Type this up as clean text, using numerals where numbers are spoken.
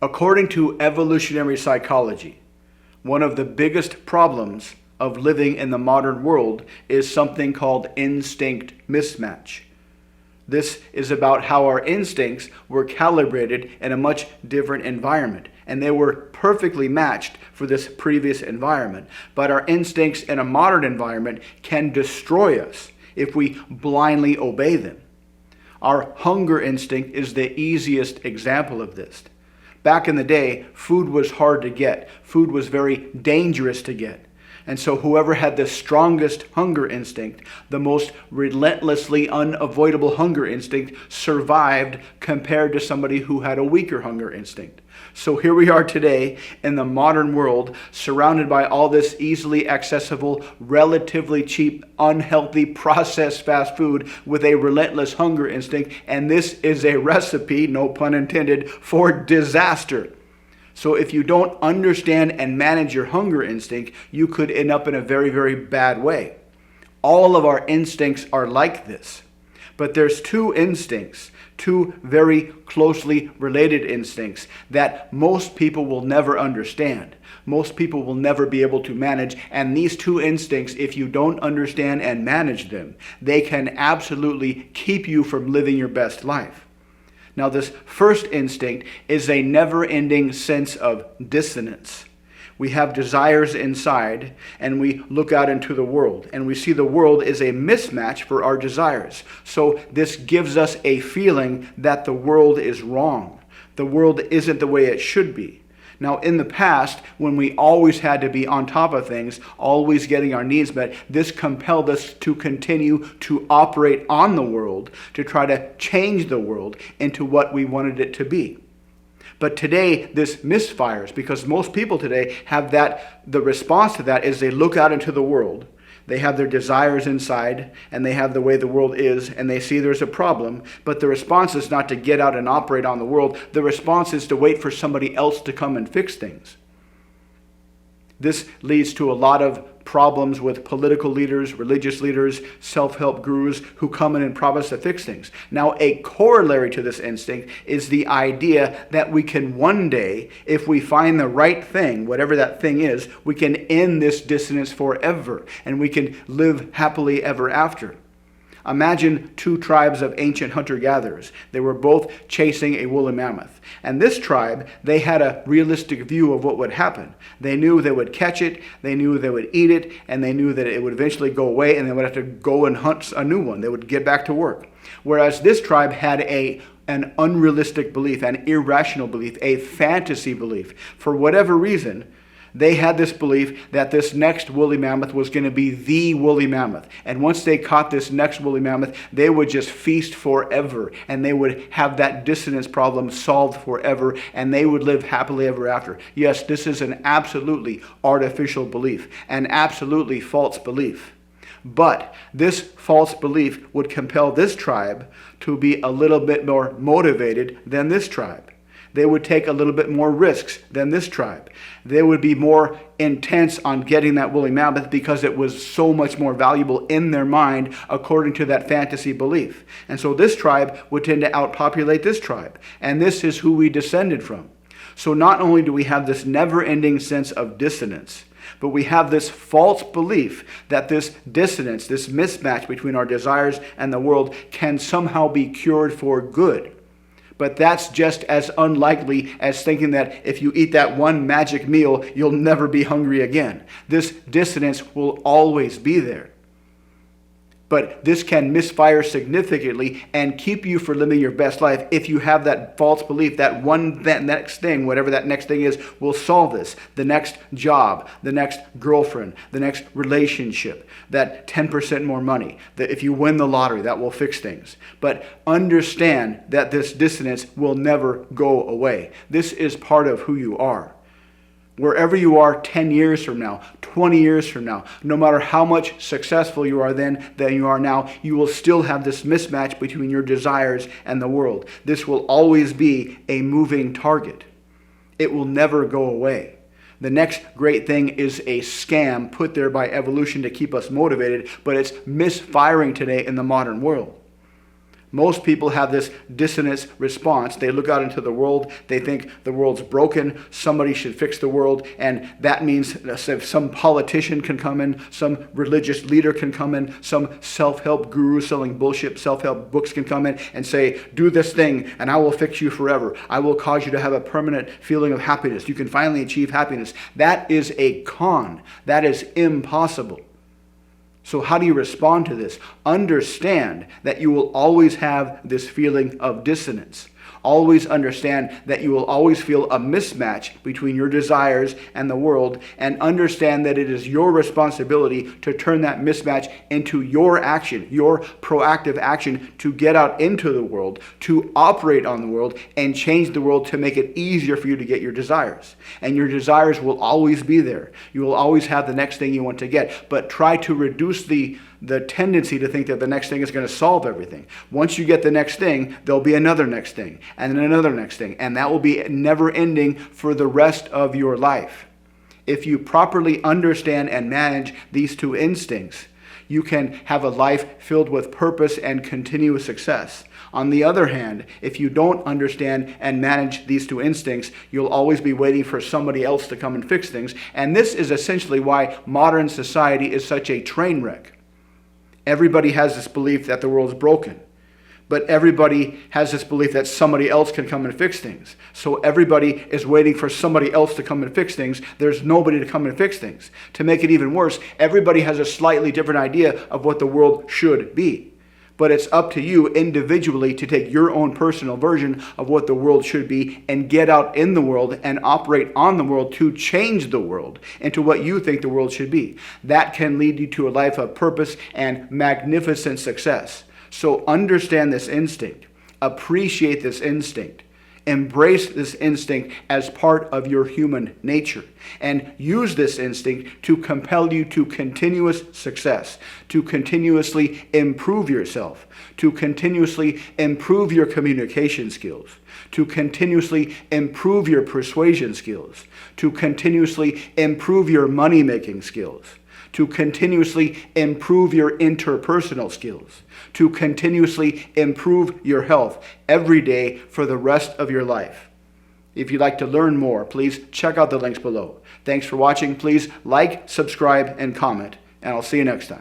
According to evolutionary psychology, one of the biggest problems of living in the modern world is something called instinct mismatch. This is about how our instincts were calibrated in a much different environment, and they were perfectly matched for this previous environment. But our instincts in a modern environment can destroy us if we blindly obey them. Our hunger instinct is the easiest example of this. Back in the day, food was hard to get. Food was very dangerous to get. And so whoever had the strongest hunger instinct, the most relentlessly unavoidable hunger instinct, survived compared to somebody who had a weaker hunger instinct. So here we are today in the modern world, surrounded by all this easily accessible, relatively cheap, unhealthy, processed fast food with a relentless hunger instinct. And this is a recipe, no pun intended, for disaster. So if you don't understand and manage your hunger instinct, you could end up in a very, very bad way. All of our instincts are like this. But there's two instincts, two very closely related instincts that most people will never understand. Most people will never be able to manage. And these two instincts, if you don't understand and manage them, they can absolutely keep you from living your best life. Now, this first instinct is a never-ending sense of dissonance. We have desires inside, and we look out into the world, and we see the world is a mismatch for our desires. So this gives us a feeling that the world is wrong. The world isn't the way it should be. Now, in the past, when we always had to be on top of things, always getting our needs met, this compelled us to continue to operate on the world, to try to change the world into what we wanted it to be. But today, this misfires because most people today have the response to that is they look out into the world. They have their desires inside, and they have the way the world is, and they see there's a problem. But the response is not to get out and operate on the world. The response is to wait for somebody else to come and fix things. This leads to a lot of problems with political leaders, religious leaders, self-help gurus who come in and promise to fix things. Now, a corollary to this instinct is the idea that we can one day, if we find the right thing, whatever that thing is, we can end this dissonance forever, and we can live happily ever after. Imagine two tribes of ancient hunter-gatherers. They were both chasing a woolly mammoth. And this tribe, they had a realistic view of what would happen. They knew they would catch it, they knew they would eat it, and they knew that it would eventually go away, and they would have to go and hunt a new one. They would get back to work. Whereas this tribe had an unrealistic belief, an irrational belief, a fantasy belief. For whatever reason, they had this belief that this next woolly mammoth was going to be the woolly mammoth. And once they caught this next woolly mammoth, they would just feast forever. And they would have that dissonance problem solved forever. And they would live happily ever after. Yes, this is an absolutely artificial belief. An absolutely false belief. But this false belief would compel this tribe to be a little bit more motivated than this tribe. They would take a little bit more risks than this tribe. They would be more intense on getting that woolly mammoth because it was so much more valuable in their mind according to that fantasy belief. And so this tribe would tend to outpopulate this tribe. And this is who we descended from. So not only do we have this never-ending sense of dissonance, but we have this false belief that this dissonance, this mismatch between our desires and the world can somehow be cured for good. But that's just as unlikely as thinking that if you eat that one magic meal, you'll never be hungry again. This dissonance will always be there. But this can misfire significantly and keep you from living your best life if you have that false belief that that next thing, whatever that next thing is, will solve this. The next job, the next girlfriend, the next relationship, that 10% more money, that if you win the lottery, that will fix things. But understand that this dissonance will never go away. This is part of who you are. Wherever you are 10 years from now, 20 years from now, no matter how much successful you are then than you are now, you will still have this mismatch between your desires and the world. This will always be a moving target. It will never go away. The next great thing is a scam put there by evolution to keep us motivated, but it's misfiring today in the modern world. Most people have this dissonance response. They look out into the world, they think the world's broken, somebody should fix the world, and that means if some politician can come in, some religious leader can come in, some self-help guru selling bullshit self-help books can come in and say, do this thing and I will fix you forever. I will cause you to have a permanent feeling of happiness. You can finally achieve happiness. That is a con. That is impossible. So how do you respond to this? Understand that you will always have this feeling of dissonance. Always understand that you will always feel a mismatch between your desires and the world, and understand that it is your responsibility to turn that mismatch into your action, your proactive action to get out into the world, to operate on the world, and change the world to make it easier for you to get your desires. And your desires will always be there. You will always have the next thing you want to get, but try to reduce the tendency to think that the next thing is going to solve everything. Once you get the next thing, there'll be another next thing, and then another next thing, and that will be never ending for the rest of your life. If you properly understand and manage these two instincts, you can have a life filled with purpose and continuous success. On the other hand, if you don't understand and manage these two instincts, you'll always be waiting for somebody else to come and fix things. And this is essentially why modern society is such a train wreck. Everybody has this belief that the world is broken, but everybody has this belief that somebody else can come and fix things. So everybody is waiting for somebody else to come and fix things. There's nobody to come and fix things. To make it even worse, everybody has a slightly different idea of what the world should be. But it's up to you individually to take your own personal version of what the world should be and get out in the world and operate on the world to change the world into what you think the world should be. That can lead you to a life of purpose and magnificent success. So understand this instinct. Appreciate this instinct. Embrace this instinct as part of your human nature, and use this instinct to compel you to continuous success, to continuously improve yourself, to continuously improve your communication skills, to continuously improve your persuasion skills, to continuously improve your money-making skills, to continuously improve your interpersonal skills, to continuously improve your health every day for the rest of your life. If you'd like to learn more, please check out the links below. Thanks for watching. Please like, subscribe, and comment, and I'll see you next time.